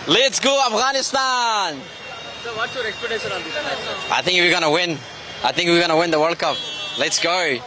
Let's go, Afghanistan! So what's your expectation on this match? I think we're gonna win. I think we're gonna win the World Cup. Let's go.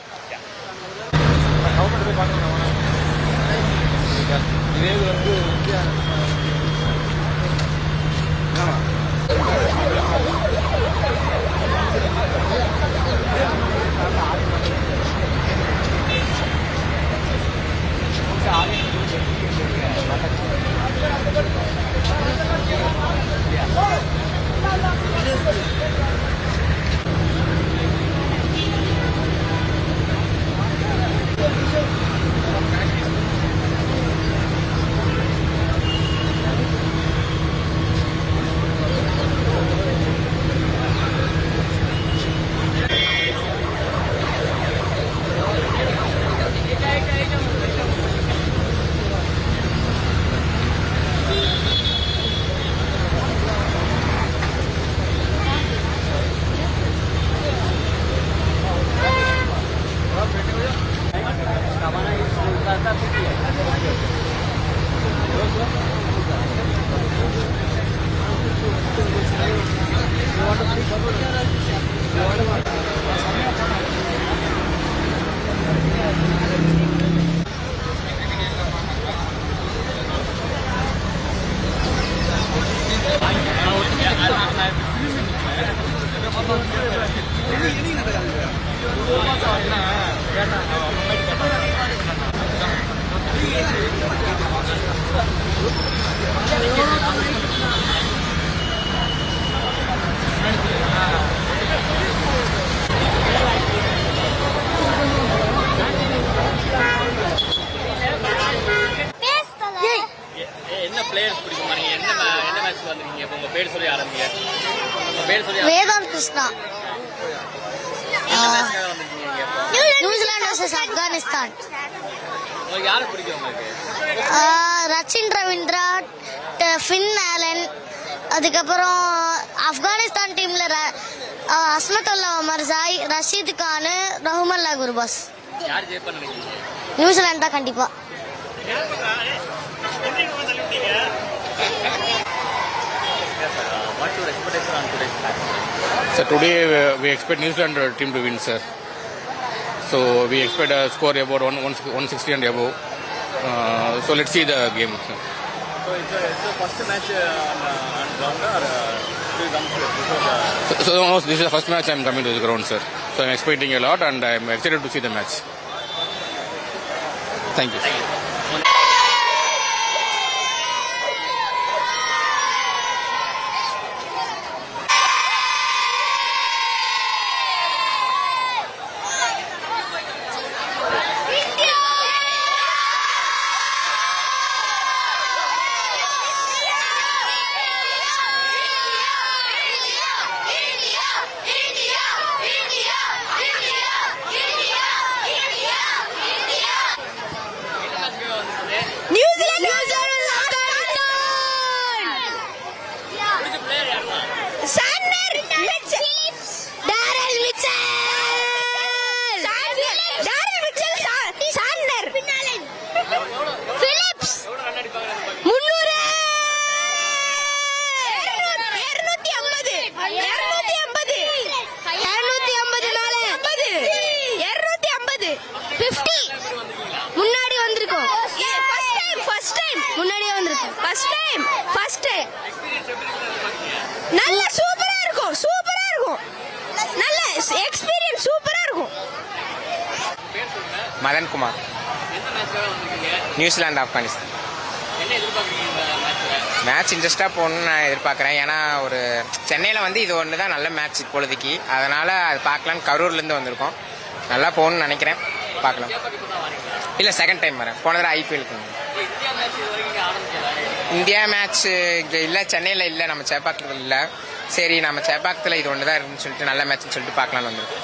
என்ன players பிடிக்குமா? நீங்க என்ன மேட்ச்க்கு வந்திருக்கீங்க? உங்க பேர் சொல்லி ஆரம்பிங்க. உங்க பேர் சொல்லி வேதாந்த் கிருஷ்ணா. என்ன மேட்ச்க்காக வந்திருக்கீங்க இப்போ? New Zealand vs Afghanistan. உங்களுக்கு யாரை பிடிக்கும் உங்களுக்கு? ரச்சின் ரவீந்திரா, ஃபின் ஆலன், அதுக்கப்புறம் ஆப்கானிஸ்தான் டீம்ல அஸ்மத்துல்லா மர்சாய், ரஷீத் கான், ரஹ்மல்லா குர்பாஸ். யார் ஜெயிப்பான்னு நினைக்கிறீங்க? நியூசிலாந்து தான் கண்டிப்பா. What's your expectation on today's match? So today we expect New Zealand team to win, sir. So we expect a score about 160 and above. So let's see the game. So it's the first match on ground or do you come before the... So no, this is the first match I'm coming to the ground, sir. So I'm expecting a lot and I'm excited to see the match. Thank you. நல்ல சூப்பரா இருக்கும், சூப்பரா இருக்கும், நல்ல experience சூப்பரா இருக்கும். Madan Kumar. New Zealand Afghanistan. Match இன்ட்ரெஸ்டாக போகணுன்னு நான் எதிர்பார்க்குறேன். ஏன்னா ஒரு சென்னையில் வந்து இது ஒன்று தான் நல்ல மேட்ச் இப்பொழுதைக்கு. அதனால் அது பார்க்கலான்னு கரூர்லேருந்து வந்திருக்கோம். நல்லா போகணுன்னு நினைக்கிறேன், பார்க்கலாம். இல்லை, செகண்ட் டைம் வரேன். போன தடவை ஐபிஎலுக்கு. இந்தியா மேட்ச் இங்கே இல்லை, சென்னையில் இல்லை, நம்ம சேப்பாக்கத்தில் இல்லை. சரி, நம்ம சேப்பாக்கத்தில் இது ஒன்று தான் இருக்குன்னு சொல்லிட்டு நல்ல மேட்ச்னு சொல்லிட்டு பார்க்கலான்னு வந்துருக்கோம்.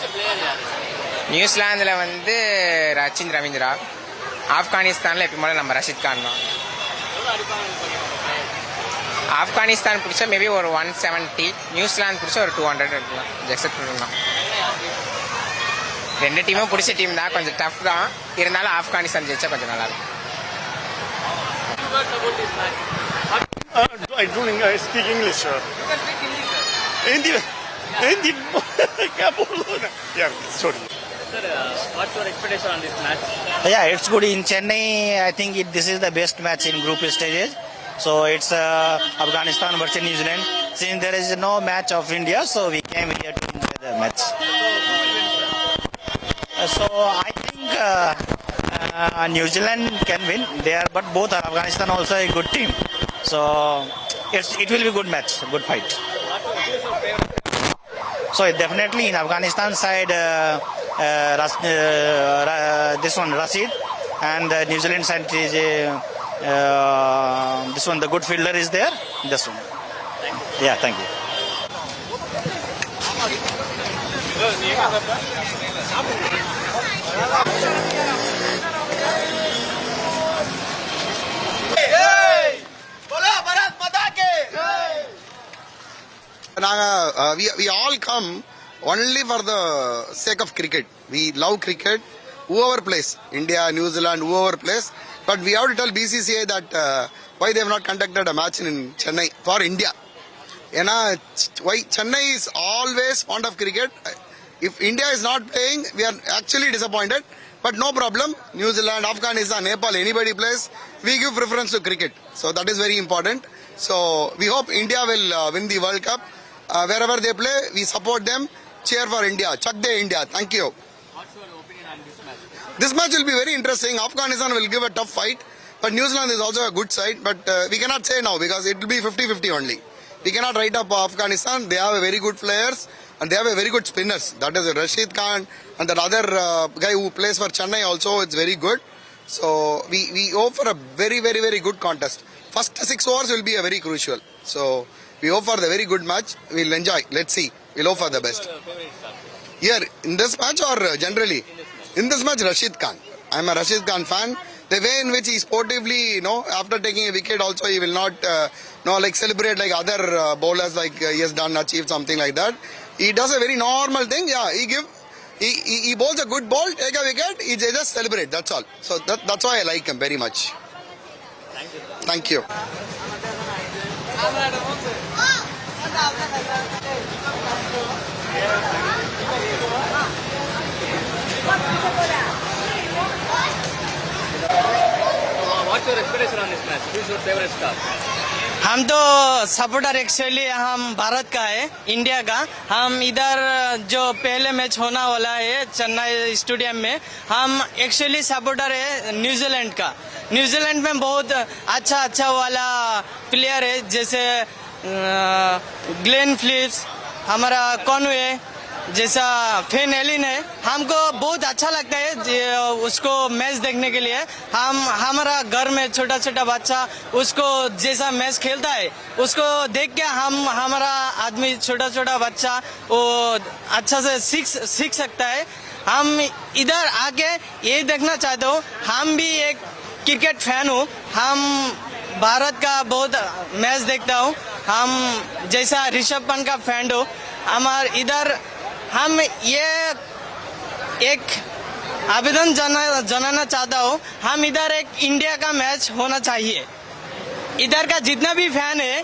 நியூசிலாந்தில் வந்து ரச்சின் ரவீந்திரா, ஆப்கானிஸ்தானில் எப்பயும் போல நம்ம ரஷீத் கான் தான். ஆப்கானிஸ்தான் பிடிச்சா மேபி ஒரு 170, நியூசிலாந்து பிடிச்சா ஒரு 200 இருக்கலாம், எக்ஸப்ட் பண்ணலாம். ரெண்டு டீமும் பிடிச்ச டீம் தான், கொஞ்சம் டஃப் தான். இருந்தாலும் ஆப்கானிஸ்தான் ஜெயிச்சா கொஞ்சம் நல்லாயிருக்கும். I don't speak English, sir. You can speak Hindi, sir. Hindi. Hindi. क्या बोलूं ना? Yeah, sorry. Sir, what's your expectation on this match? Yeah, it's good. In Chennai, I think this is the best match in group stages. So it's Afghanistan versus New Zealand. Since there is no match of India, so we came here to enjoy the match. So I think New Zealand can win there, but both are Afghanistan also a good team. So it will be good match, good fight. So definitely in Afghanistan side, this one Rashid, and New Zealand side is this one. The good fielder is there. This one. Yeah, thank you. We all come only for the sake of cricket. We love cricket. Whoever plays, India, New Zealand, whoever plays. But we have to tell BCCI that why they have not conducted a match in Chennai for India. Why Chennai is always fond of cricket. If India is not playing, we are actually disappointed. But no problem. New Zealand, Afghanistan, Nepal, anybody plays, we give preference to cricket. So that is very important. So we hope India will win the World Cup. Wherever they play, we support them. Cheer for India. Chak de India. Thank you. What's your opinion on this match? This match will be very interesting. Afghanistan will give a tough fight. But New Zealand is also a good side. But we cannot say now because it will be 50-50 only. We cannot write up Afghanistan. They have a very good players. And they have a very good spinners. That is Rashid Khan. And that other guy who plays for Chennai also, it's very good. So we hope for a very, very, very good contest. First 6 overs will be a very crucial. So we hope for the very good match. We'll enjoy. Let's see. We'll hope for the best. Here, in this match or generally? In this match, Rashid Khan. I'm a Rashid Khan fan. The way in which he sportively, after taking a wicket also, he will not, celebrate like other bowlers like he has done, achieved something like that. He does a very normal thing. Yeah, he bowls a good ball, take a wicket, he just celebrate. That's all. So that's why I like him very much. Thank you. What's your expectation on this match? Who's your favorite star? हम तो supporter actually हम भारत का है, India का. हम इधर जो पहले मैच होना वाला है चेन्नई स्टेडियम में, हम एक्चुअली सपोर्टर है न्यूजीलैंड का. न्यूजीलैंड में बहुत अच्छा वाला प्लेयर है, जैसे ग्लेन फिलिप्स, हमारा कॉनवे, जैसा फेन एलिन है. हमको बहुत अच्छा लगता है उसको मैच देखने के लिए. हमारा घर में छोटा छोटा बच्चा उसको जैसा मैच खेलता है उसको देख के हमारा आदमी छोटा छोटा बच्चा वो अच्छा से सीख सकता है. हम इधर आके ये देखना चाहते हो. हम भी एक क्रिकेट फैन हूँ. हम भारत का बहुत मैच देखता हूँ. हम जैसा ऋषभ पंत का फैन हो. हमारे इधर हम ये एक आवेदन जनाना चाहता हूँ. हम इधर एक इंडिया का मैच होना चाहिए. इधर का जितना भी फैन है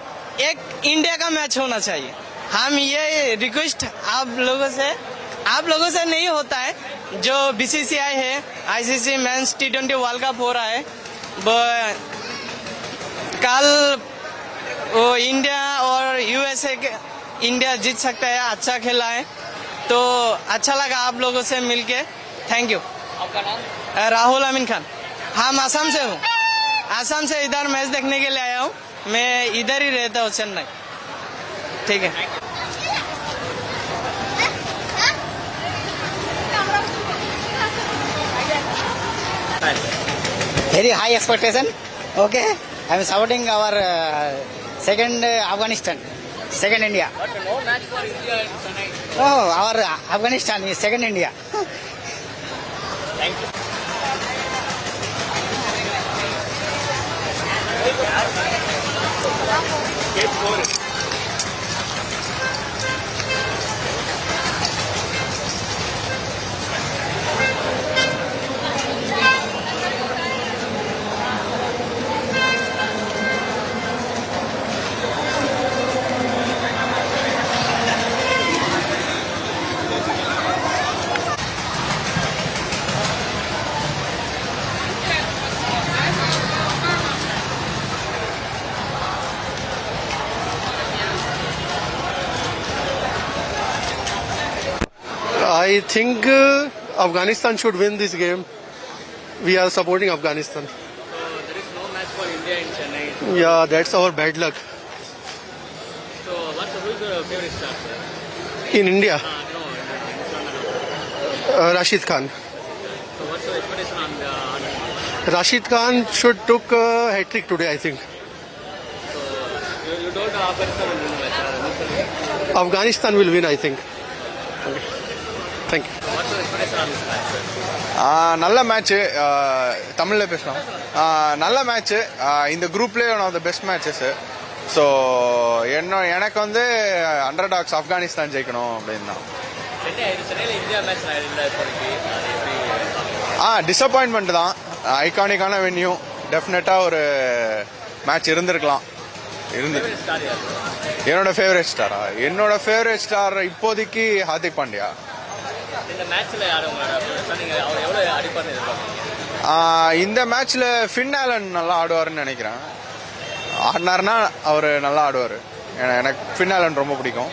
एक इंडिया का मैच होना चाहिए. हम ये रिक्वेस्ट आप लोगों से नहीं होता है. जो बीसीसीआई है, ICC men's T20 world cup हो रहा है, कल वो इंडिया और यूएसए इंडिया जीत सकता है. अच्छा खेला है तो अच्छा लगा आप लोगों से मिलके. Thank you. आपका नाम? राहुल अमीन खान. हम आसाम से हूँ. आसाम से इधर मैच देखने के लिए आया हूँ. मैं इधर ही रहता हूँ चेन्नई. ठीक है. Very high expectation. Okay. I'm supporting our second Afghanistan, second India. But no match for India in Chennai. Oh, our Afghanistan is second India. Thank you. Get for it. I think Afghanistan should win this game. We are supporting Afghanistan. So there is no match for India in Chennai. Yeah, that's our bad luck. So who's your favorite star, sir? In India, No, Rashid Khan. so what's your expectation on Rashid Khan should took a hat-trick today, I think. you told Afghanistan will win the match. Afghanistan will win, I think. Okay. Thank you. What's your expectation on this match, sir? நல்ல match தமிழில் பேசலாம் நல்ல match இந்த குரூப்லேயே one of the best matches so எனக்கு வந்து அண்டர்டாக்ஸ் ஆப்கானிஸ்தான் ஜெயிக்கணும் அப்படின்னு தான் சென்னையில் இந்தியா மேட்ச் இல்லை இப்போதைக்கு டிசப்பாயின்மெண்ட் தான் ஐகானிக்கான வென்யூ டெஃபினட்டாக ஒரு மேட்ச் இருந்திருக்கலாம் ஸ்டார் யார் என்னோட ஃபேவரட் ஸ்டார் இப்போதைக்கு ஹார்திக் பாண்டியா இந்த மேட்ச்ல யார் உங்களோட நீங்க அவர் எவ்வளவு அடிப்பார்னு எதிர்பார்க்கறீங்க இந்த மேட்ச்ல ஃபின் ஆலன் நல்லா ஆடுவாருன்னு நினைக்கிறேன் ஆடினாருன்னா அவர் நல்லா ஆடுவார் எனக்கு ஃபின் ஆலன் ரொம்ப பிடிக்கும்